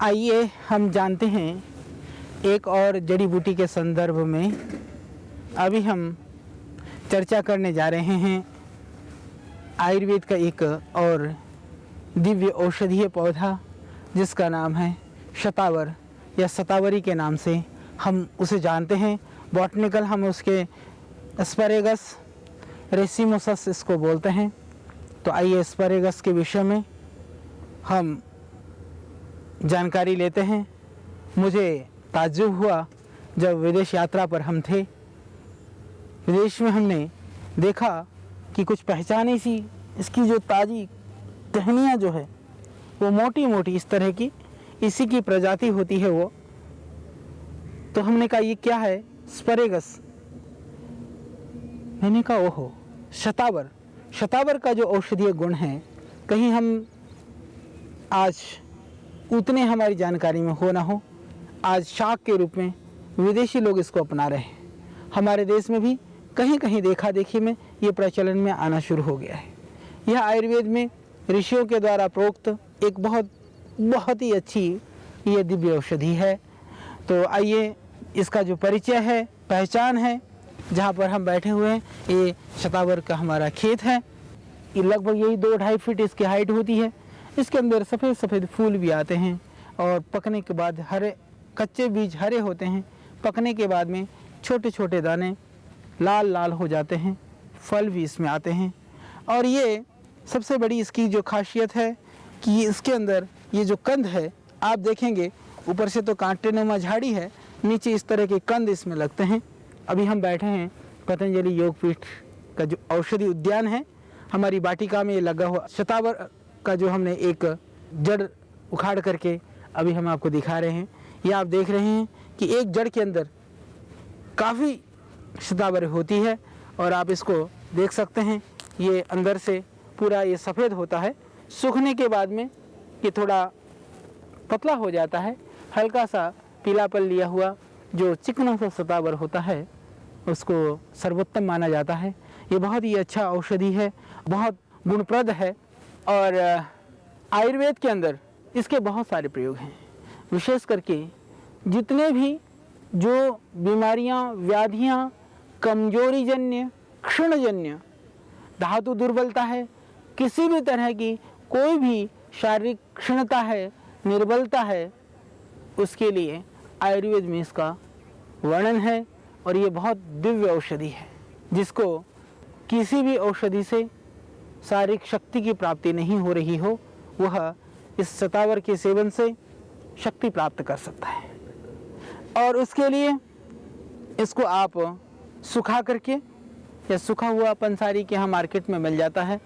आइए हम जानते हैं एक और जड़ी बूटी के संदर्भ में। अभी हम चर्चा करने जा रहे हैं आयुर्वेद का एक और दिव्य औषधीय पौधा जिसका नाम है शतावर या शतावरी के नाम से हम उसे जानते हैं। बॉटनिकल हम उसके एस्पैरेगस रेसिमोसस इसको बोलते हैं। तो आइए एस्पैरेगस के विषय में हम जानकारी लेते हैं। मुझे ताज्जुब हुआ जब विदेश यात्रा पर हम थे। विदेश में हमने देखा कि कुछ पहचानी सी इसकी जो ताज़ी टहनियाँ जो है वो मोटी मोटी इस तरह की इसी की प्रजाति होती है वो। तो हमने कहा ये क्या है? एस्पैरेगस। मैंने कहा ओहो शतावर। शतावर का जो औषधीय गुण है कहीं हम आज उतने हमारी जानकारी में हो ना हो, आज शाक के रूप में विदेशी लोग इसको अपना रहे हैं। हमारे देश में भी कहीं कहीं देखा देखी में ये प्रचलन में आना शुरू हो गया है। यह आयुर्वेद में ऋषियों के द्वारा प्रोक्त एक बहुत ही अच्छी ये दिव्य औषधि है। तो आइए इसका जो परिचय है, पहचान है, जहाँ पर हम बैठे हुए हैं ये शतावर का हमारा खेत है। ये लगभग यही 2-2.5 फीट इसकी हाइट होती है। इसके अंदर सफ़ेद सफ़ेद फूल भी आते हैं और पकने के बाद हरे, कच्चे बीज हरे होते हैं, पकने के बाद में छोटे छोटे दाने लाल लाल हो जाते हैं, फल भी इसमें आते हैं। और ये सबसे बड़ी इसकी जो खासियत है कि इसके अंदर ये जो कंद है आप देखेंगे, ऊपर से तो कांटेनुमा झाड़ी है, नीचे इस तरह के कंद इसमें लगते हैं। अभी हम बैठे हैं पतंजलि योगपीठ का जो औषधि उद्यान है, हमारी वाटिका में ये लगा हुआ शतावर का जो हमने एक जड़ उखाड़ करके अभी हम आपको दिखा रहे हैं। ये आप देख रहे हैं कि एक जड़ के अंदर काफ़ी शतावर होती है और आप इसको देख सकते हैं। ये अंदर से पूरा ये सफ़ेद होता है, सूखने के बाद में ये थोड़ा पतला हो जाता है, हल्का सा पीलापन लिया हुआ जो चिकना सा शतावर होता है उसको सर्वोत्तम माना जाता है। ये बहुत ही अच्छा औषधि है, बहुत गुणप्रद है और आयुर्वेद के अंदर इसके बहुत सारे प्रयोग हैं। विशेष करके जितने भी जो बीमारियां, व्याधियां, कमजोरीजन्य, क्षीणजन्य, धातु दुर्बलता है, किसी भी तरह की कोई भी शारीरिक क्षीणता है, निर्बलता है, उसके लिए आयुर्वेद में इसका वर्णन है। और ये बहुत दिव्य औषधि है जिसको किसी भी औषधि से शारीरिक शक्ति की प्राप्ति नहीं हो रही हो, वह इस शतावर के सेवन से शक्ति प्राप्त कर सकता है। और उसके लिए इसको आप सुखा करके या सूखा हुआ पंसारी के यहाँ मार्केट में मिल जाता है,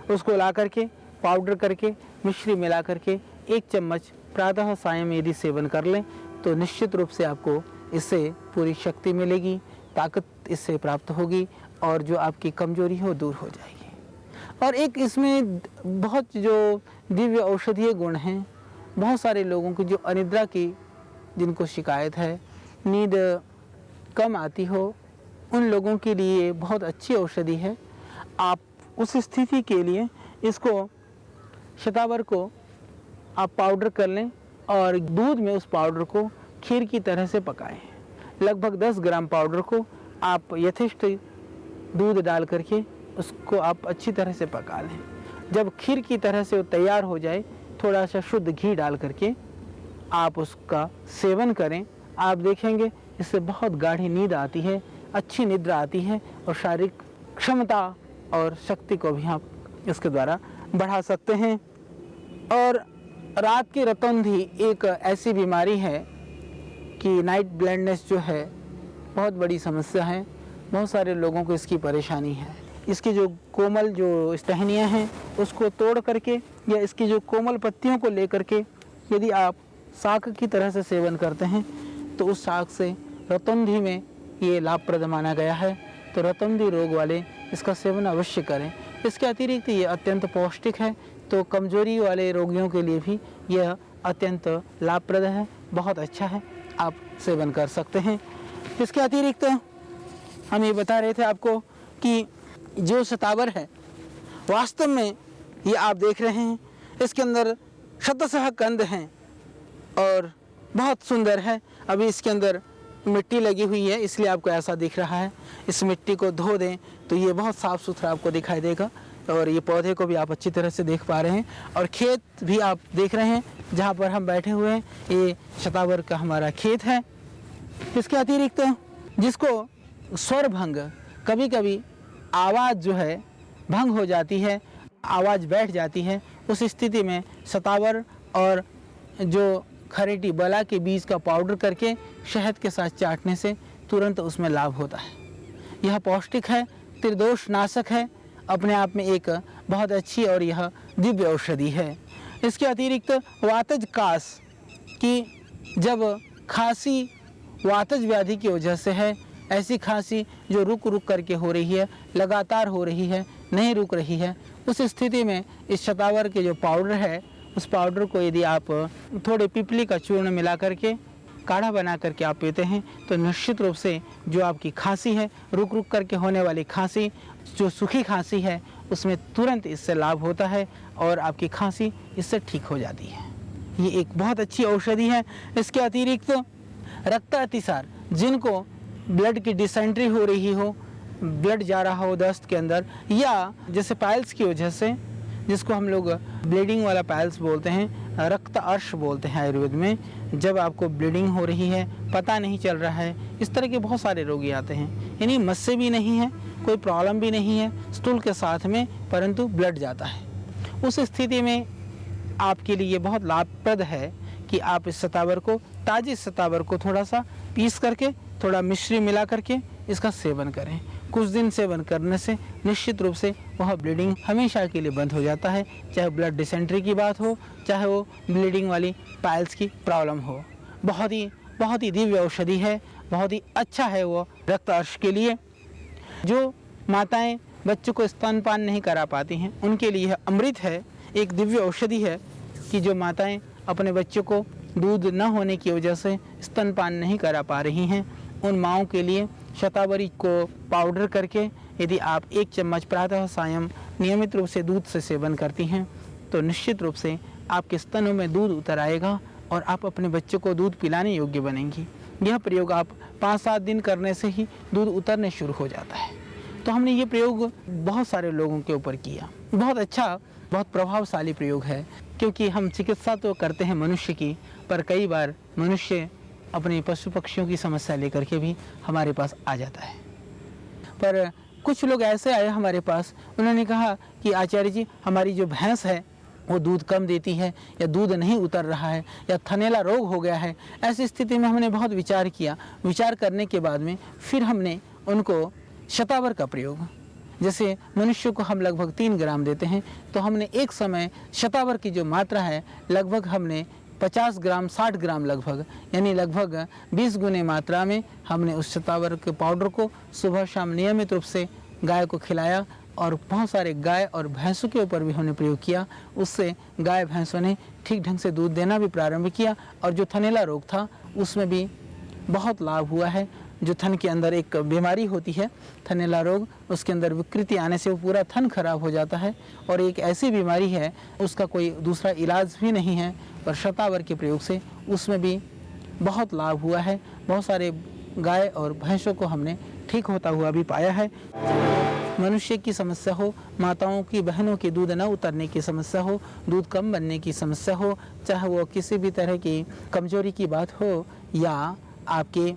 उसको ला करके पाउडर करके मिश्री मिला करके 1 चम्मच प्रातः सायं यदि सेवन कर लें तो निश्चित रूप से आपको इससे पूरी शक्ति मिलेगी, ताकत इससे प्राप्त होगी और जो आपकी कमजोरी हो दूर हो जाएगी। और एक इसमें बहुत जो दिव्य औषधीय गुण हैं, बहुत सारे लोगों की जो अनिद्रा की जिनको शिकायत है, नींद कम आती हो, उन लोगों के लिए बहुत अच्छी औषधि है। आप उस स्थिति के लिए इसको शतावर को आप पाउडर कर लें और दूध में उस पाउडर को खीर की तरह से पकाएं। लगभग 10 ग्राम पाउडर को आप यथेष्ट दूध डाल करके उसको आप अच्छी तरह से पका लें। जब खीर की तरह से वो तैयार हो जाए, थोड़ा सा शुद्ध घी डाल करके आप उसका सेवन करें। आप देखेंगे इससे बहुत गाढ़ी नींद आती है, अच्छी निद्रा आती है और शारीरिक क्षमता और शक्ति को भी आप इसके द्वारा बढ़ा सकते हैं। और रात की रतौंधी एक ऐसी बीमारी है कि नाइट ब्लाइंडनेस जो है बहुत बड़ी समस्या है, बहुत सारे लोगों को इसकी परेशानी है। इसकी जो कोमल जो टहनियाँ हैं उसको तोड़ करके या इसकी जो कोमल पत्तियों को लेकर के यदि आप शाक की तरह से सेवन करते हैं तो उस शाक से रतौंधी में ये लाभप्रद माना गया है। तो रतौंधी रोग वाले इसका सेवन अवश्य करें। इसके अतिरिक्त ये अत्यंत पौष्टिक है, तो कमजोरी वाले रोगियों के लिए भी यह अत्यंत लाभप्रद है, बहुत अच्छा है, आप सेवन कर सकते हैं। इसके अतिरिक्त हम ये बता रहे थे आपको कि जो शतावर है वास्तव में ये आप देख रहे हैं इसके अंदर शतशः कंद हैं, और बहुत सुंदर है। अभी इसके अंदर मिट्टी लगी हुई है इसलिए आपको ऐसा दिख रहा है। इस मिट्टी को धो दें तो ये बहुत साफ़ सुथरा आपको दिखाई देगा और ये पौधे को भी आप अच्छी तरह से देख पा रहे हैं और खेत भी आप देख रहे हैं जहाँ पर हम बैठे हुए हैं, ये शतावर का हमारा खेत है। इसके अतिरिक्त जिसको स्वर भंग, कभी कभी आवाज़ जो है भंग हो जाती है, आवाज़ बैठ जाती है, उस स्थिति में शतावर और जो खरेटी बला के बीज का पाउडर करके शहद के साथ चाटने से तुरंत उसमें लाभ होता है। यह पौष्टिक है, त्रिदोष नाशक है, अपने आप में एक बहुत अच्छी और यह दिव्य औषधि है। इसके अतिरिक्त वातज कास की, जब खांसी वातज व्याधि की वजह से है, ऐसी खांसी जो रुक रुक करके हो रही है, लगातार हो रही है, नहीं रुक रही है, उस स्थिति में इस शतावर के जो पाउडर है उस पाउडर को यदि आप थोड़े पिपली का चूर्ण मिला करके काढ़ा बना करके आप पीते हैं तो निश्चित रूप से जो आपकी खांसी है, रुक रुक करके होने वाली खांसी, जो सूखी खांसी है, उसमें तुरंत इससे लाभ होता है और आपकी खांसी इससे ठीक हो जाती है। ये एक बहुत अच्छी औषधि है। इसके अतिरिक्त रक्त अतिसार, जिनको ब्लड की डिसेंट्री हो रही हो, ब्लड जा रहा हो दस्त के अंदर, या जैसे पाइल्स की वजह से, जिसको हम लोग ब्लीडिंग वाला पाइल्स बोलते हैं, रक्त अर्श बोलते हैं आयुर्वेद में, जब आपको ब्लीडिंग हो रही है, पता नहीं चल रहा है, इस तरह के बहुत सारे रोगी आते हैं। यानी मस्से भी नहीं है, कोई प्रॉब्लम भी नहीं है स्टूल के साथ में, परंतु ब्लड जाता है। उस स्थिति में आपके लिए बहुत लाभप्रद है कि आप इस शतावर को, ताज़ी शतावर को थोड़ा सा पीस करके, थोड़ा मिश्री मिला करके इसका सेवन करें। कुछ दिन सेवन करने से निश्चित रूप से वह ब्लीडिंग हमेशा के लिए बंद हो जाता है, चाहे ब्लड डिसेंट्री की बात हो, चाहे वो ब्लीडिंग वाली पाइल्स की प्रॉब्लम हो। बहुत ही दिव्य औषधि है, बहुत ही अच्छा है वो रक्त अर्श के लिए। जो माताएं बच्चों को स्तनपान नहीं करा पाती हैं उनके लिए अमृत है, एक दिव्य औषधि है कि जो माताएं अपने बच्चों को दूध न होने की वजह से स्तनपान नहीं करा पा रही हैं, उन माओं के लिए शतावरी को पाउडर करके यदि आप 1 चम्मच प्रातः सायं नियमित रूप से दूध से सेवन करती हैं तो निश्चित रूप से आपके स्तनों में दूध उतर आएगा और आप अपने बच्चों को दूध पिलाने योग्य बनेंगी। यह प्रयोग आप 5-7 दिन करने से ही दूध उतरने शुरू हो जाता है। तो हमने ये प्रयोग बहुत सारे लोगों के ऊपर किया। बहुत अच्छा, बहुत प्रभावशाली प्रयोग है, क्योंकि हम चिकित्सा तो करते हैं मनुष्य की, पर कई बार मनुष्य अपने पशु पक्षियों की समस्या लेकर के भी हमारे पास आ जाता है। पर कुछ लोग ऐसे आए हमारे पास, उन्होंने कहा कि आचार्य जी, हमारी जो भैंस है वो दूध कम देती है, या दूध नहीं उतर रहा है, या थनैला रोग हो गया है। ऐसी स्थिति में हमने बहुत विचार किया। विचार करने के बाद में फिर हमने उनको शतावर का प्रयोग, जैसे मनुष्य को हम लगभग 3 ग्राम देते हैं, तो हमने एक समय शतावर की जो मात्रा है लगभग हमने 50 ग्राम 60 ग्राम लगभग, यानी लगभग 20 गुने मात्रा में हमने उस शतावर के पाउडर को सुबह शाम नियमित रूप से गाय को खिलाया और बहुत सारे गाय और भैंसों के ऊपर भी हमने प्रयोग किया। उससे गाय भैंसों ने ठीक ढंग से दूध देना भी प्रारंभ किया और जो थनैला रोग था उसमें भी बहुत लाभ हुआ है। जो थन के अंदर एक बीमारी होती है थनैला रोग, उसके अंदर विकृति आने से वो पूरा थन खराब हो जाता है और एक ऐसी बीमारी है उसका कोई दूसरा इलाज भी नहीं है, पर शतावर के प्रयोग से उसमें भी बहुत लाभ हुआ है। बहुत सारे गाय और भैंसों को हमने ठीक होता हुआ भी पाया है। मनुष्य की समस्या हो, माताओं की बहनों की दूध न उतरने की समस्या हो, दूध कम बनने की समस्या हो, चाहे वो किसी भी तरह की कमजोरी की बात हो या आपके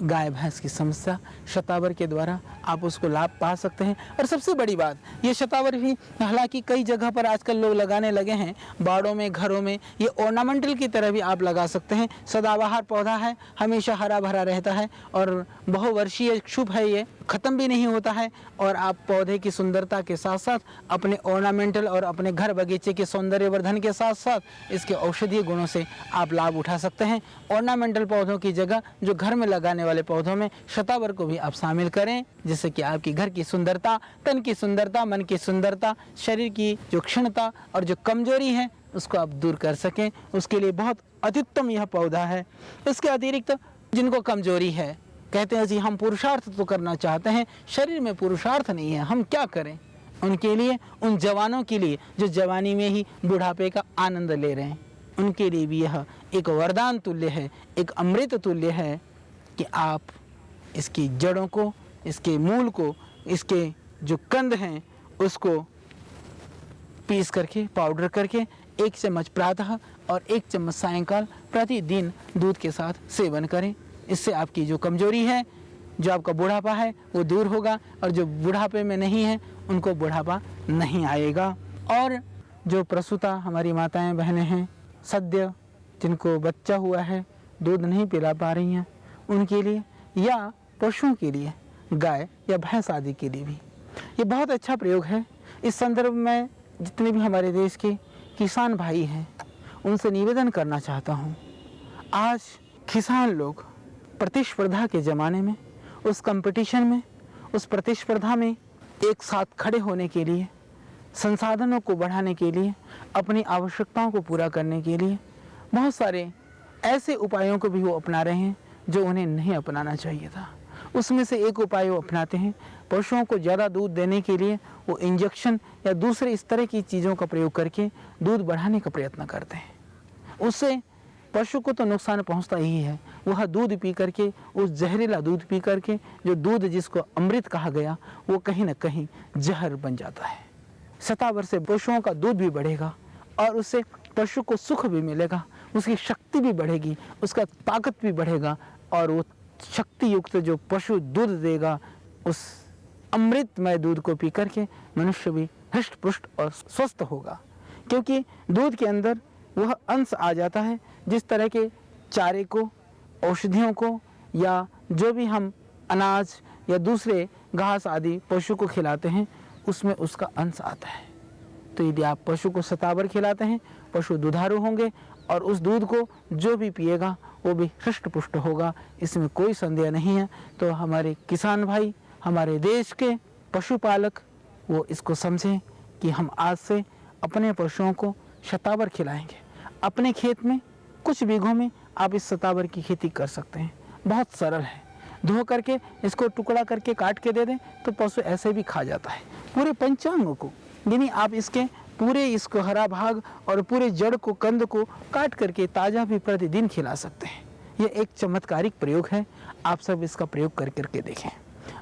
गाय भैंस की समस्या, शतावर के द्वारा आप उसको लाभ पा सकते हैं। और सबसे बड़ी बात, ये शतावर भी हालांकि कई जगह पर आजकल लोग लगाने लगे हैं, बाड़ों में, घरों में, ये ऑर्नामेंटल की तरह भी आप लगा सकते हैं। सदाबहार पौधा है, हमेशा हरा भरा रहता है और बहुवर्षीय शुभ है, ये ख़त्म भी नहीं होता है और आप पौधे की सुंदरता के साथ साथ अपने ऑर्नामेंटल और अपने घर बगीचे के सौंदर्यवर्धन के साथ साथ इसके औषधीय गुणों से आप लाभ उठा सकते हैं। ऑर्नामेंटल पौधों की जगह जो घर में लगाने वाले पौधों में शतावर को भी आप शामिल करें, जिससे कि आपकी घर की सुंदरता, तन की सुंदरता, मन की सुंदरता, शरीर की जो क्षीणता और जो कमजोरी है उसको आप दूर कर सकें। उसके लिए बहुत अत्युत्तम यह पौधा है। इसके अतिरिक्त जिनको कमजोरी है, कहते हैं जी हम पुरुषार्थ तो करना चाहते हैं, शरीर में पुरुषार्थ नहीं है, हम क्या करें? उनके लिए, उन जवानों के लिए जो जवानी में ही बुढ़ापे का आनंद ले रहे हैं, उनके लिए भी यह एक वरदान तुल्य है, एक अमृत तुल्य है कि आप इसकी जड़ों को, इसके मूल को, इसके जो कंद हैं उसको पीस करके, पाउडर करके 1 चम्मच प्रातः और 1 चम्मच सायंकाल प्रतिदिन दूध के साथ सेवन करें। इससे आपकी जो कमजोरी है, जो आपका बुढ़ापा है वो दूर होगा, और जो बुढ़ापे में नहीं है उनको बुढ़ापा नहीं आएगा। और जो प्रसूता हमारी माताएं बहनें हैं, सद्य जिनको बच्चा हुआ है, दूध नहीं पिला पा रही हैं, उनके लिए या पशुओं के लिए, गाय या भैंस आदि के लिए भी ये बहुत अच्छा प्रयोग है। इस संदर्भ में जितने भी हमारे देश के किसान भाई हैं उनसे निवेदन करना चाहता हूँ। आज किसान लोग प्रतिस्पर्धा के ज़माने में, उस कंपटीशन में, उस प्रतिस्पर्धा में एक साथ खड़े होने के लिए, संसाधनों को बढ़ाने के लिए, अपनी आवश्यकताओं को पूरा करने के लिए बहुत सारे ऐसे उपायों को भी वो अपना रहे हैं जो उन्हें नहीं अपनाना चाहिए था। उसमें से एक उपाय वो अपनाते हैं, पशुओं को ज़्यादा दूध देने के लिए वो इंजेक्शन या दूसरे इस तरह की चीज़ों का प्रयोग करके दूध बढ़ाने का प्रयत्न करते हैं। उससे पशु को तो नुकसान पहुंचता ही है, वह दूध पी करके, उस जहरीला दूध पी करके, जो दूध जिसको अमृत कहा गया, वो कहीं ना कहीं जहर बन जाता है। शतावर से पशुओं का दूध भी बढ़ेगा और उससे पशु को सुख भी मिलेगा, उसकी शक्ति भी बढ़ेगी, उसका ताकत भी बढ़ेगा, और वो शक्ति युक्त जो पशु दूध देगा, उस अमृतमय दूध को पी करके मनुष्य भी हृष्ट पुष्ट और स्वस्थ होगा। क्योंकि दूध के अंदर वह अंश आ जाता है जिस तरह के चारे को, औषधियों को, या जो भी हम अनाज या दूसरे घास आदि पशु को खिलाते हैं उसमें उसका अंश आता है। तो यदि आप पशु को शतावर खिलाते हैं, पशु दुधारू होंगे और उस दूध को जो भी पिएगा वो भी हृष्ट पुष्ट होगा, इसमें कोई संदेह नहीं है। तो हमारे किसान भाई, हमारे देश के पशुपालक वो इसको समझें कि हम आज से अपने पशुओं को शतावर खिलाएंगे। अपने खेत में कुछ बीघों में आप इस शतावर की खेती कर सकते हैं, बहुत सरल है। धो करके इसको टुकड़ा करके काट के दे दें तो पशु ऐसे भी खा जाता है पूरे पंचांगों को, यानी आप इसके पूरे इसको हरा भाग और पूरे जड़ को, कंद को काट करके ताज़ा भी प्रतिदिन खिला सकते हैं। यह एक चमत्कारिक प्रयोग है, आप सब इसका प्रयोग कर करके देखें।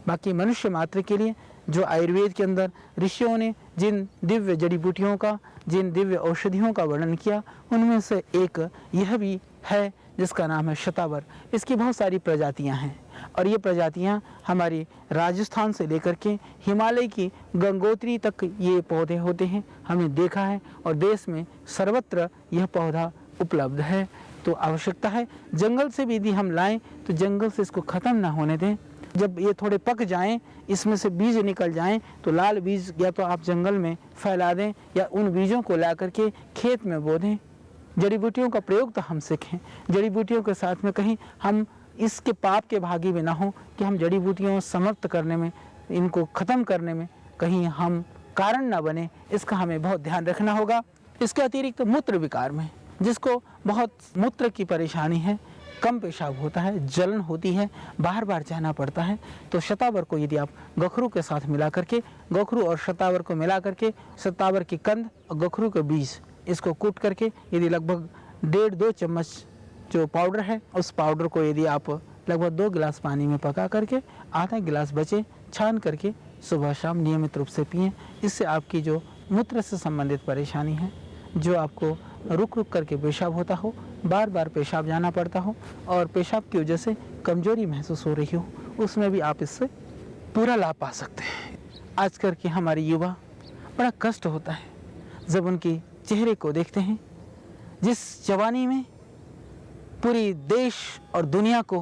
बाकी मनुष्य मात्र के लिए जो आयुर्वेद के अंदर ऋषियों ने जिन दिव्य जड़ी बूटियों का, जिन दिव्य औषधियों का वर्णन किया, उनमें से एक यह भी है जिसका नाम है शतावर। इसकी बहुत सारी प्रजातियां हैं और ये प्रजातियां हमारी राजस्थान से लेकर के हिमालय की गंगोत्री तक ये पौधे होते हैं, हमने देखा है, और देश में सर्वत्र यह पौधा उपलब्ध है। तो आवश्यकता है जंगल से भी यदि हम लाएं तो जंगल से इसको ख़त्म ना होने दें। जब ये थोड़े पक जाएं, इसमें से बीज निकल जाएं, तो लाल बीज या तो आप जंगल में फैला दें या उन बीजों को ला करके खेत में बो दें। जड़ी बूटियों का प्रयोग तो हम सीखें, जड़ी बूटियों के साथ में कहीं हम इसके पाप के भागी भी ना हो कि हम जड़ी बूटियों समाप्त करने में, इनको ख़त्म करने में कहीं हम कारण ना बने, इसका हमें बहुत ध्यान रखना होगा। इसके अतिरिक्त मूत्र विकार में, जिसको बहुत मूत्र की परेशानी है, कम पेशाब होता है, जलन होती है, बार बार जाना पड़ता है, तो शतावर को यदि आप गखरू के साथ मिला करके, गखरू और शतावर को मिला करके, शतावर की कंद और गखरू के बीज इसको कूट करके यदि लगभग 1.5-2 चम्मच जो पाउडर है, उस पाउडर को यदि आप लगभग 2 गिलास पानी में पका करके आधा गिलास बचे छान करके सुबह शाम नियमित रूप से पिएं। इससे आपकी जो मूत्र से संबंधित परेशानी है, जो आपको रुक रुक करके पेशाब होता हो, बार बार पेशाब जाना पड़ता हो और पेशाब की वजह से कमजोरी महसूस हो रही हो, उसमें भी आप इससे पूरा लाभ पा सकते हैं। आजकल के हमारे युवा बड़ा कष्ट होता है जब उनकी चेहरे को देखते हैं, जिस जवानी में पूरी देश और दुनिया को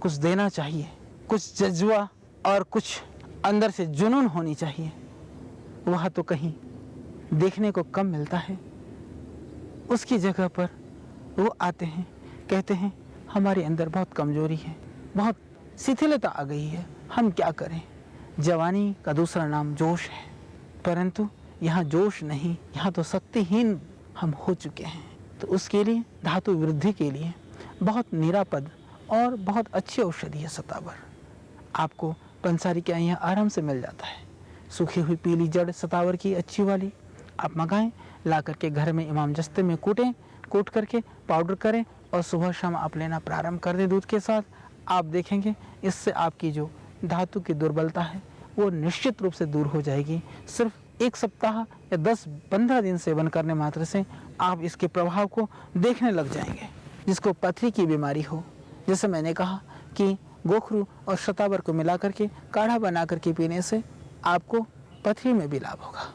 कुछ देना चाहिए, कुछ जज्बा और कुछ अंदर से जुनून होनी चाहिए, वह तो कहीं देखने को कम मिलता है। उसकी जगह पर वो आते हैं, कहते हैं हमारे अंदर बहुत कमजोरी है, बहुत शिथिलता आ गई है, हम क्या करें। जवानी का दूसरा नाम जोश है, परंतु यहाँ जोश नहीं, यहाँ तो शक्तिहीन हम हो चुके हैं। तो उसके लिए धातु वृद्धि के लिए बहुत निरापद और बहुत अच्छी औषधि है शतावर। आपको पंसारी के यहाँ आराम से मिल जाता है। सूखी हुई पीली जड़ शतावर की अच्छी वाली आप मंगाएं, ला करके घर में इमाम जस्ते में कूटें, कूट करके पाउडर करें और सुबह शाम आप लेना प्रारंभ कर दें दूध के साथ। आप देखेंगे इससे आपकी जो धातु की दुर्बलता है वो निश्चित रूप से दूर हो जाएगी। सिर्फ 1 सप्ताह या 10-15 दिन सेवन करने मात्र से आप इसके प्रभाव को देखने लग जाएंगे। जिसको पथरी की बीमारी हो, जैसे मैंने कहा कि गोखरू और शतावर को मिला करके काढ़ा बना करके पीने से आपको पथरी में भी लाभ होगा।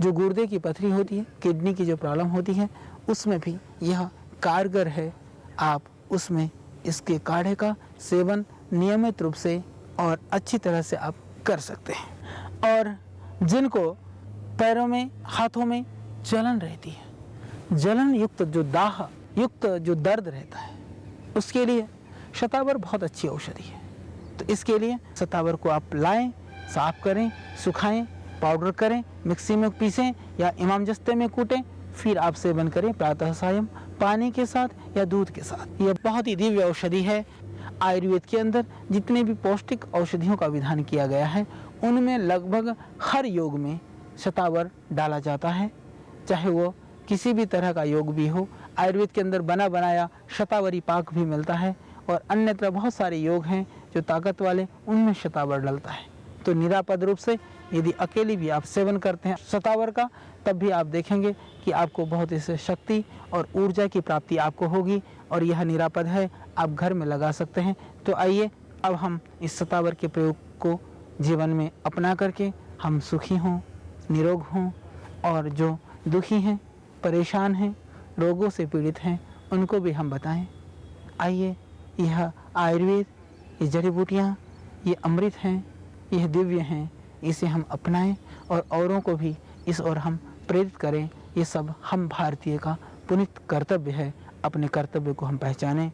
जो गुर्दे की पथरी होती है, किडनी की जो प्रॉब्लम होती है, उसमें भी यह कारगर है। आप उसमें इसके काढ़े का सेवन नियमित रूप से और अच्छी तरह से आप कर सकते हैं। और जिनको पैरों में, हाथों में जलन रहती है, जलन युक्त जो दाह युक्त जो दर्द रहता है, उसके लिए शतावर बहुत अच्छी औषधि है। तो इसके लिए शतावर को आप लाएं, साफ करें, सुखाएं, पाउडर करें, मिक्सी में पीसें या इमामजस्ते में कूटें, फिर आप सेवन करें प्रातः सायं पानी के साथ या दूध के साथ। यह बहुत ही दिव्य औषधि है। आयुर्वेद के अंदर जितने भी पौष्टिक औषधियों का विधान किया गया है, उनमें लगभग हर योग में शतावर डाला जाता है, चाहे वो किसी भी तरह का योग भी हो। आयुर्वेद के अंदर बना बनाया शतावरी पाक भी मिलता है और अन्यत्र बहुत सारे योग हैं जो ताकत वाले, उनमें शतावर डलता है। तो निरापद रूप से यदि अकेली भी आप सेवन करते हैं शतावर का, तब भी आप देखेंगे कि आपको बहुत इससे शक्ति और ऊर्जा की प्राप्ति आपको होगी और यह निरापद है, आप घर में लगा सकते हैं। तो आइए अब हम इस शतावर के प्रयोग को जीवन में अपना करके हम सुखी हों, निरोग हों और जो दुखी हैं, परेशान हैं, रोगों से पीड़ित हैं, उनको भी हम बताएं। आइए, यह आयुर्वेद, ये जड़ी बूटियाँ, ये अमृत हैं, यह दिव्य हैं, इसे हम अपनाएं और औरों को भी इस ओर हम प्रेरित करें। ये सब हम भारतीय का पुनीत कर्तव्य है। अपने कर्तव्य को हम पहचानें।